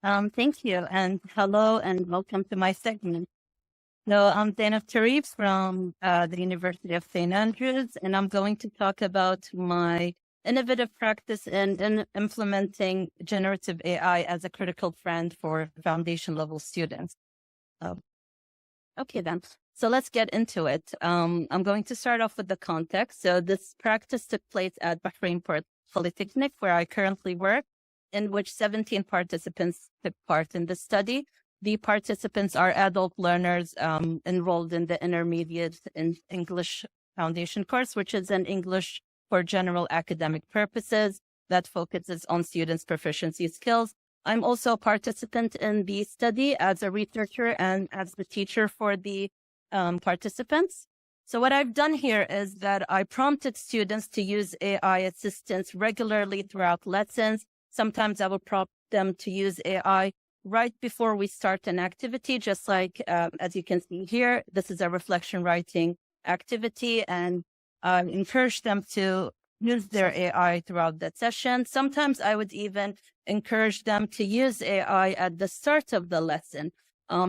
Thank you, and hello, and welcome to my segment. So I'm Zainab Teraif from the University of St. Andrews, and I'm going to talk about my innovative practice in implementing generative AI as a critical friend for foundation level students. Uh, okay, then. So let's get into it. I'm going to start off with the context. So this practice took place at Bahrain Polytechnic, where I currently work, in which 17 participants took part in the study. The participants are adult learners enrolled in the intermediate in English foundation course, which is an English for general academic purposes that focuses on students' proficiency skills. I'm also a participant in the study as a researcher and as the teacher for the participants. So what I've done here is that I prompted students to use AI assistance regularly throughout lessons. Sometimes I will prompt them to use AI right before we start an activity, just like, as you can see here, this is a reflection writing activity, and I encourage them to use their AI throughout that session. Sometimes I would even encourage them to use AI at the start of the lesson,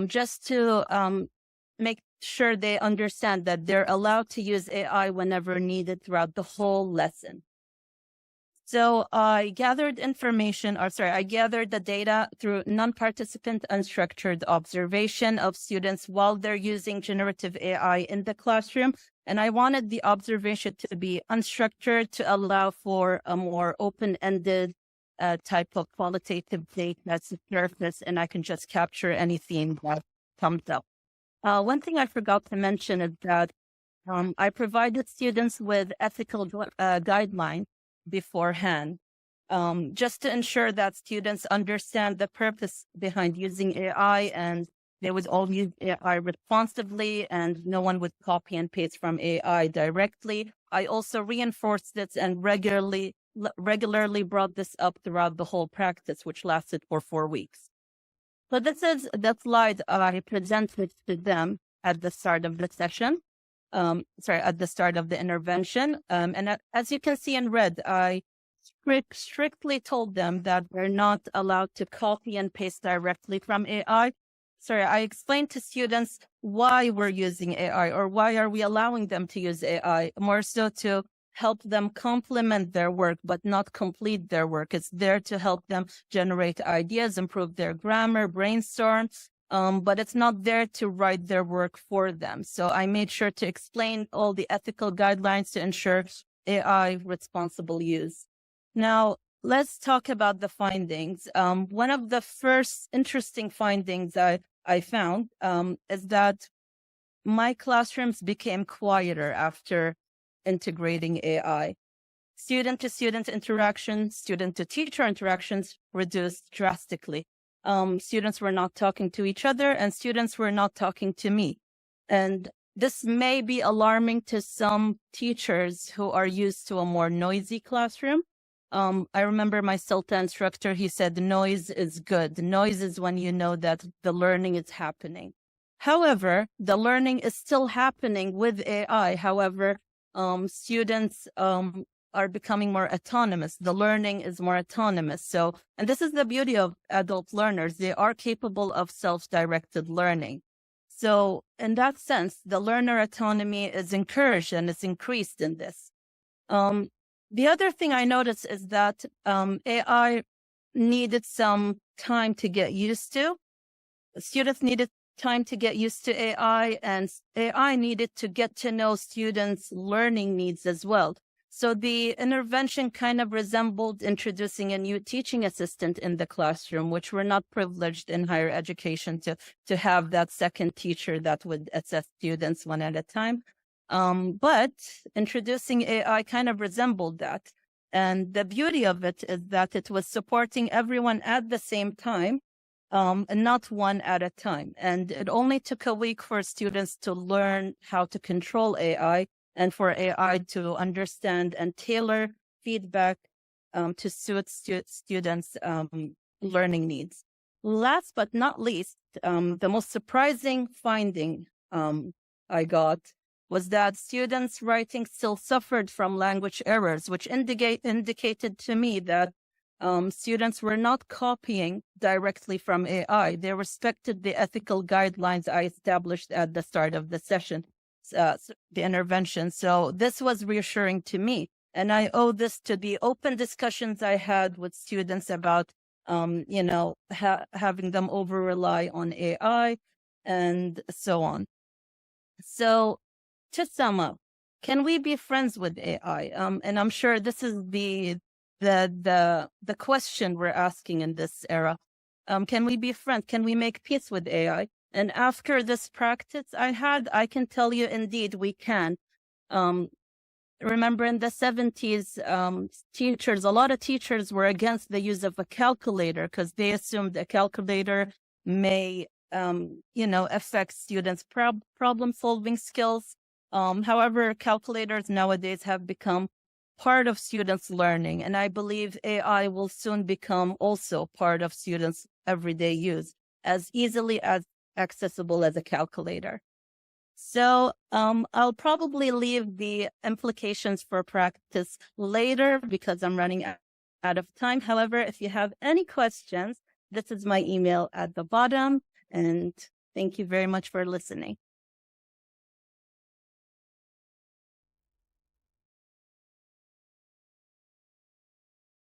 just to make sure they understand that they're allowed to use AI whenever needed throughout the whole lesson. So I gathered the data through non-participant unstructured observation of students while they're using generative AI in the classroom. And I wanted the observation to be unstructured to allow for a more open-ended type of qualitative data that's surface, and I can just capture any theme that comes up. One thing I forgot to mention is that I provided students with ethical guidelines beforehand, just to ensure that students understand the purpose behind using AI, and they would all use AI responsibly and no one would copy and paste from AI directly. I also reinforced this and regularly brought this up throughout the whole practice, which lasted for 4 weeks. So this is the slide I presented to them at the start of the session. At the start of the intervention. And as you can see in red, I strictly told them that they're not allowed to copy and paste directly from AI. I explained to students why we're using AI, or why are we allowing them to use AI, more so to help them complement their work, but not complete their work. It's there to help them generate ideas, improve their grammar, brainstorm, but it's not there to write their work for them. So I made sure to explain all the ethical guidelines to ensure AI responsible use. Now, let's talk about the findings. One of the first interesting findings I found is that my classrooms became quieter after integrating AI. Student-to-student interactions, student-to-teacher interactions reduced drastically. Students were not talking to each other and students were not talking to me. And this may be alarming to some teachers who are used to a more noisy classroom. I remember my CELTA instructor, he said, noise is good. Noise is when you know that the learning is happening. However, the learning is still happening with AI. However, students are becoming more autonomous. The learning is more autonomous. So, and this is the beauty of adult learners. They are capable of self-directed learning. So in that sense, the learner autonomy is encouraged and is increased in this. The other thing I noticed is that AI needed some time to get used to. Students needed time to get used to AI, and AI needed to get to know students' learning needs as well. So the intervention kind of resembled introducing a new teaching assistant in the classroom, which we're not privileged in higher education to have that second teacher that would assess students one at a time. But introducing AI kind of resembled that. And the beauty of it is that it was supporting everyone at the same time, and not one at a time. And it only took a week for students to learn how to control AI and for AI to understand and tailor feedback to suit students' learning needs. Last but not least, the most surprising finding I got was that students' writing still suffered from language errors, which indicated to me that students were not copying directly from AI. They respected the ethical guidelines I established at the start of the session, the intervention. So this was reassuring to me. And I owe this to the open discussions I had with students about, having them over-rely on AI and so on. So to sum up, can we be friends with AI? And I'm sure this is the question we're asking in this era. Can we be friends? Can we make peace with AI? And after this practice I can tell you, indeed, we can. Remember in the 70s, a lot of teachers were against the use of a calculator because they assumed a calculator may, affect students' problem-solving skills. However, calculators nowadays have become part of students' learning, and I believe AI will soon become also part of students' everyday use, as easily as accessible as a calculator. So I'll probably leave the implications for practice later because I'm running out of time. However, if you have any questions, this is my email at the bottom. And thank you very much for listening.